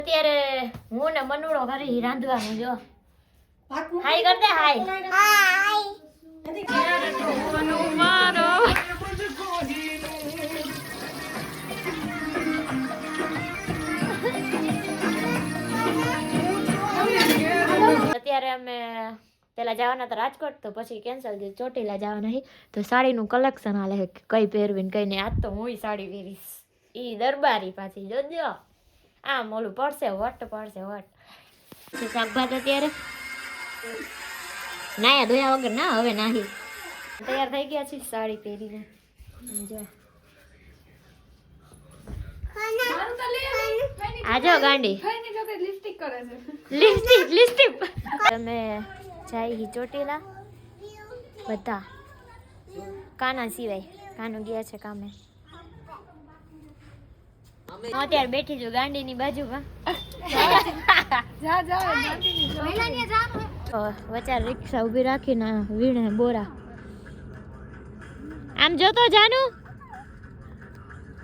અત્યારે હું ને મનુડો ઘરે રાંધવાનું જો હાય કર દે હાય મારો અત્યારે અમે પેલા જવાના હતા રાજકોટ તો પછી કેન્સલ થયું ચોટીલા જવાના હી તો સાડીનું કલેક્શન હાલે કઈ પહેરવીને કઈ નહીં આજ તો હું સાડી પહેરીશ ઈ દરબારી પાછી જોજો આમ ઓલું પડશે વટ શાકભાત અત્યારે નાયા ધોયા વગર ના હવે નાહી તૈયાર થઈ ગયા છે સાડી પહેરીને જો આજો ગાંડી લિપસ્ટિક તમે જાય ચોટીલા બધા કાના સિવાય કાનું ગયા છે કામે હું અત્યારે બેઠી છું ગાંડી ની બાજુમાં વચાર રિક્ષા ઉભી રાખીને વીણે બોરા આમ જોતો જાનું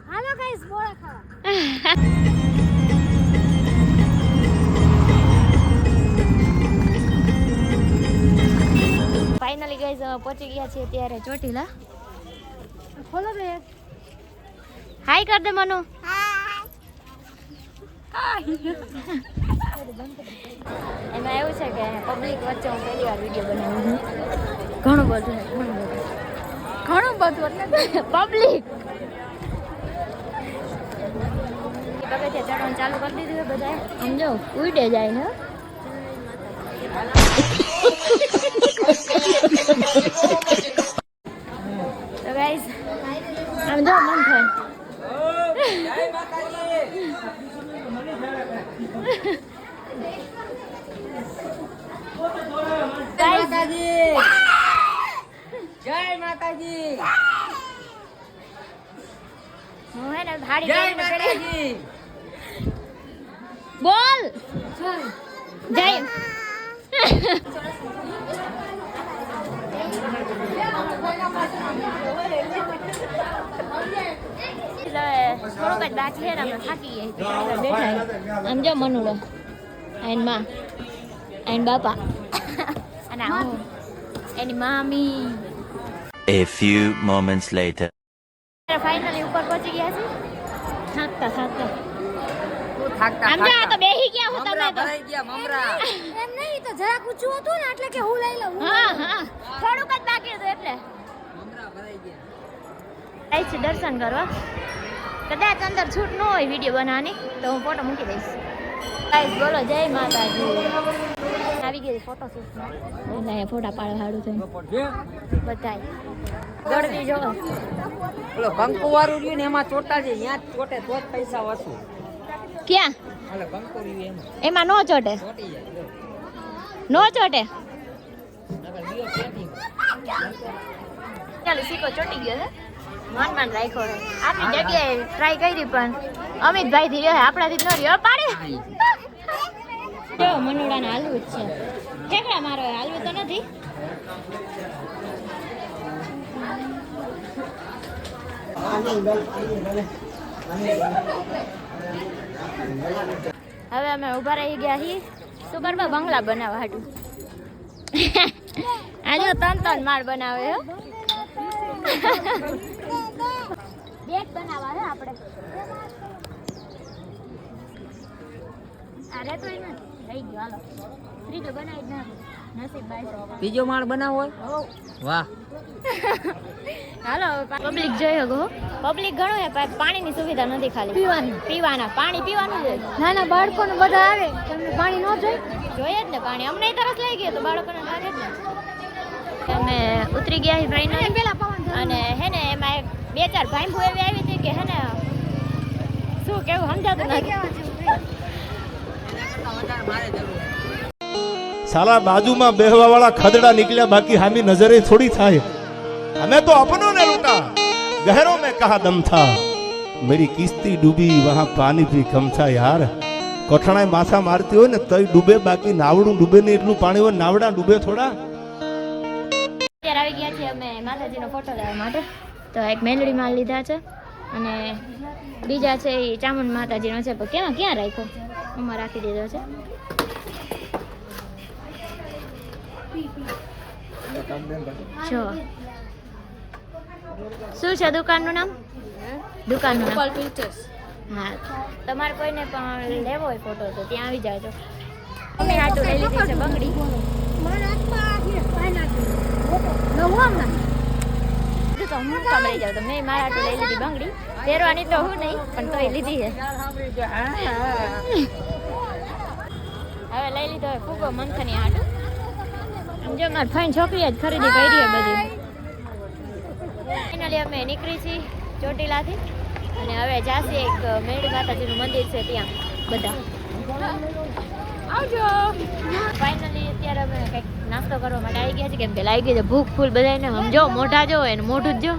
હાલો ગાઈસ બોરા ખાવા ફાઇનલી ગાઈસ પહોંચી ગયા છીએ ત્યારે ચોટીલા ખોલો બે હાય કર દે મનુ એમાં એવું છે કે પબ્લિક વચ્ચે હું પહેલી વાર વિડીયો બનાવું છું ઘણું બધું એટલે પબ્લિક પગથિયે ચડવાનું ચાલુ કરી દીધું બધા સમજો ઉડે જાય હે તો ગાઈસ આમ જો મન થાય જય માતાજી હું હે ને ભાડી જય માતાજી બોલ જય થોડુંક જ બાકી છે ને આપણે થાકી ગયા બેઠા આમ જો મનુડો આઈન માં આઈન બાપા અને હું એની મામી A few moments later. Finally ઉપર પહોંચી ગયા છે થાકતા હું થાકતા આમ જો આ તો બેહી ગયા હું તમે તો ભરાઈ ગયા મમરા એમ નહીં તો જરાક ઊંચું હતું ને એટલે કે હું લઈ લઉં હા થોડુંક જ બાકી હતું એટલે મમરા ભરાઈ ગયા આઈ છે દર્શન કરવા કદાચ અંદર છૂટ ન હોય વિડીયો બનાવવાની તો હું ફોટો મૂકી દઈશ ગાઈસ બોલો જય માતાજી આવી ગઈ ફોટો શૂટમાં એટલે ફોટા પાડવા હાડું છે બધાય ગળવી જો ઓલો બંકો વાળું રહ્યું ને એમાં ચોટા છે ત્યાં ચોટે તો જ પૈસા વસૂલ ક્યાં ઓલો બંકો રહ્યું એમાં નો ચોટે ચોટી જાય નો ચોટે નકર લીઓ પેટી ચાલો સિક્કો ચોટી ગયો છે માન રાખ્યો છે આપણી જગ્યાએ ટ્રાય કરી પણ અમિતભાઈ થી રહ્યો આપણાથી ન રહ્યો પાડે જો મનુડાને હાલવું જ છે ઠેકડા મારો હાલવું તો નથી હવે અમે ઉભા રહી ગયા છીએ સુગરમાં બંગલા બનાવવા હાટું આજે ત્રણ માળ બનાવે હો બેટ બનાવવા હે આપણે અરે તો એને થઈ ગયો હાલો ત્રીજો બનાવી જ ના નસીબ બાઈ બીજો માળ બનાવો હોય વાહ હાલો પબ્લિક જોઈ ગો પબ્લિક ઘણો હે પણ પાણીની સુવિધા નથી ખાલી પીવાના પાણી પીવાનું છે નાના બાળકોને બધા આવે તમને પાણી ન જોઈએ જ ને પાણી અમને તરસ લઈ ગયો તો બાળકોને લાગે જ ને અમે ઉતરી ગયા હી ટ્રેન અને હે ને એમાં બે ચાર ભાઈઓ એવી આવી હતી કે હે ને શું કેવું સમજાતું નથી साला बाजू में बेहवा वाला खदड़ा निकला बाकी हमें नजरे थोड़ी था हमें तो अपनों ने लूटा गहरों में कहा दम था मेरी किस्ती डूबी वहां पानी भी कम था यार कोठणाए माथा मारती हो ने तई डूबे बाकी नावड़ू डूबे ने એટલું પાણી હોય નાવડા ડૂબે થોડા અત્યારે આવી ગયા છે અમે માતાજીનો ફોટો લેવા માટે તો એક મેલડી માલ લીધા છે અને બીજા છે એ ચામુંડ માતાજીનો છે પણ ક્યાં રાખ્યો એમાં રાખી દીધો છે. જો શું છે દુકાનનું નામ? દુકાનનું નામ હા. તમારે કોઈને પણ લેવો હોય ફોટો તો ત્યાં આવી જાજો. અમે આટલું લઈ લીધી છે બંગડી. તો હું કામ લઈ જાઉં તો મેં મારા આટલું લઈ લીધી બંગડી. પહેરવાની તો હું નહીં પણ તોય લીધી છે. હવે લઈ લીધો હોય ફૂગો મંથની હાટું. જો મારી ફાઈન છોકરી જ ખરીદી કરી છે બધી. ફાઇનલી અમે નીકળી છીએ ચોટીલાથી અને હવે જાસી એક મેળી માતાજીનું મંદિર છે ત્યાં બધા. આવજો. ફાઇનલી અત્યારે અમે કંઈક નાસ્તો કરવા માટે આવી ગયા છે કેમ કે લાગી ગઈ છે ભૂખ ફૂલ બધાને. સમજો મોઢા જો એને મોઢું જ જો.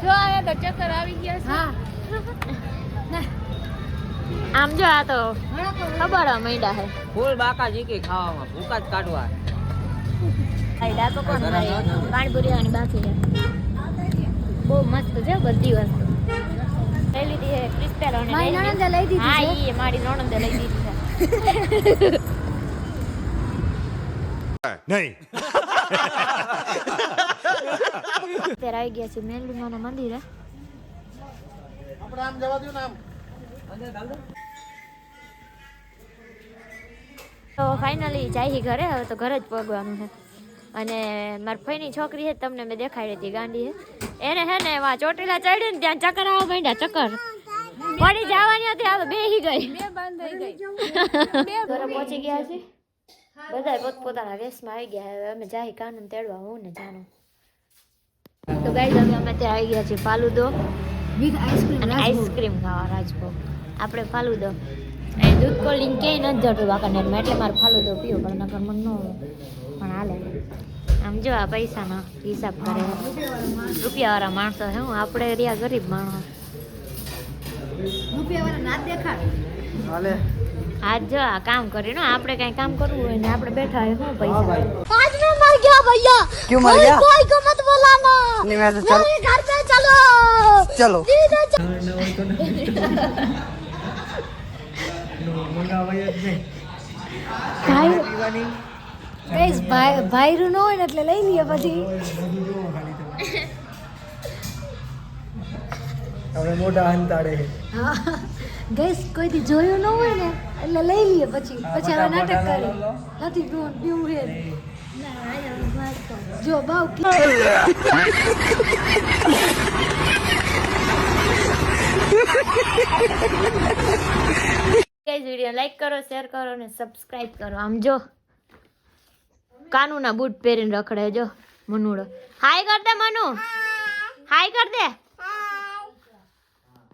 જો આયા તો ચક્કર આવી ગયા છે. હા આમ જો આ તો ખબર મૈડા હે ફૂલ બાકા જીકી ખાવામાં ભૂકા જ કાઢવા. ડાકો કોણ પાણીપુરી આની બાકી છે. બહુ મસ્ત છે બધી વસ્તુ. લઈ લીધી છે ક્રિસ્પેલ અને મારી નણંદે લઈ દીધી. હા ઈ મારી નણંદે લઈ દીધી છે. નહીં અત્યારે આવી ગયા છે મેલડીમાના મંદિરે. આપણે આમ જવા દો ને આમ. તો ફાઇનલી જાય ઘરે. હવે તો ઘરે જ પગવાનું છે. અને મારી ફઈની છોકરી છે તમને મેં દેખાડી હતી ગાંડી છે એને હે ને એમાં ચોટીલા ચડી ને ત્યાં ચક્કર આવવા માંડ્યા. ચક્કર પડી જવાની હતી આ તો બેહી ગઈ. ઘરે પહોંચી ગયા છે બધા પોતપોતાના વેશમાં આવી ગયા. હવે અમે જાહી કાનન તેડવા હું ને જાનું. તો ગાઈઝ હવે અમે ત્યાં આવી ગયા છીએ ફાલુદો વિથ આઈસ્ક્રીમ અને આઈસ્ક્રીમ ખાવા રાજભોગ. આપણે ફાલુદો એ દૂધ કોલ્ડ ક્યાંય નથી જતું વાંકાનેરમાં એટલે મારે ફાલુદો પીવો પણ નકર મને ન પણ હાલે. આમ જો આ પૈસાનો હિસાબ કરે રૂપિયાવાળા માણસો હે. હું આપણે રહ્યા ગરીબ માણસ. આજ જો આ કામ કરીને આપણે કઈ કામ કરવું હોય ને આપણે બેઠા હોય શું પૈસા. आज मैं मर गया भैया. क्यों मर गया? कोई को मत बुलाना. नहीं मैं तो चल मेरे घर पे चलो. चलो ભાઈરું ન હોય ને એટલે લઈ લઈએ પછી. હવે મોટા અંતાડે ગેસ કોઈથી જોયું ન હોય ને એટલે લઈ લઈએ પછી હવે નાટક કરી નથી પીવું હે જો બાવ વિડીયો લાઈક કરો શેર કરો અને સબસ્ક્રાઇબ કરો. આમ જો કાનુના બૂટ પહેરીને રખડે જો મનુડો. હાય કર દે મનુ. હાય કર દે.